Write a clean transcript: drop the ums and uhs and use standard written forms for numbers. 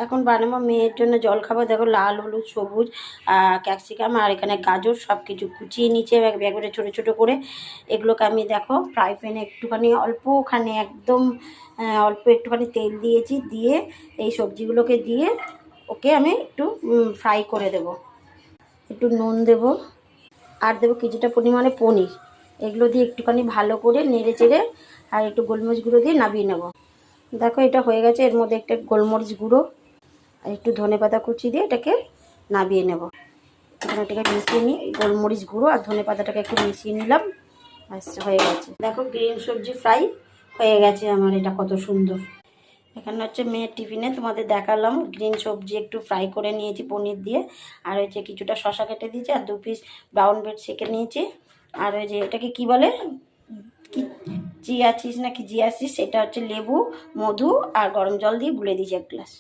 এখন বানাবো মেয়ের জন্য জলখাবার। দেখো লাল, হলুদ, সবুজ ক্যাপসিকাম আর এখানে গাজর সব কিছু কুচিয়ে নিচে একবারে ছোটো ছোটো করে। এগুলোকে আমি দেখো ফ্রাই প্যানে একটুখানি অল্পখানি একদম অল্প একটুখানি তেল দিয়েছি, দিয়ে এই সবজিগুলোকে দিয়ে ওকে আমি একটু ফ্রাই করে দেব। একটু নুন দেব আর দেবো কিছুটা পরিমাণে পনির। এগুলো দিয়ে একটুখানি ভালো করে নেড়ে চেড়ে আর একটু গোলমরিচ গুঁড়ো দিয়ে নামিয়ে নেব। দেখো এটা হয়ে গেছে। এর মধ্যে একটা গোলমরিচ গুঁড়ো আর একটু ধনেপাতা কুচি দিয়ে এটাকে নামিয়ে নেব। এটাকে মিশিয়ে নিই, গোলমরিচ গুঁড়ো আর ধনেপাতাটাকে একটু মিশিয়ে নিলাম, আচ্ছা হয়ে গেছে। দেখো গ্রিন সবজি ফ্রাই হয়ে গেছে আমার। এটা কত সুন্দর। এখানে হচ্ছে মেয়ের টিফিনে তোমাদের দেখালাম গ্রিন সবজি একটু ফ্রাই করে নিয়েছি পনির দিয়ে, আর হচ্ছে কিছুটা শশা কেটে দিয়েছি আর 2 পিস ব্রাউন ব্রেড সেঁকে নিয়েছি, আর ওই যে এটাকে কি বলে কি চিয়া চিজ নাকি জিয়া চিজ, সেটা হচ্ছে লেবু, মধু আর গরম জল দিয়ে গুলে দিয়েছি 1 গ্লাস।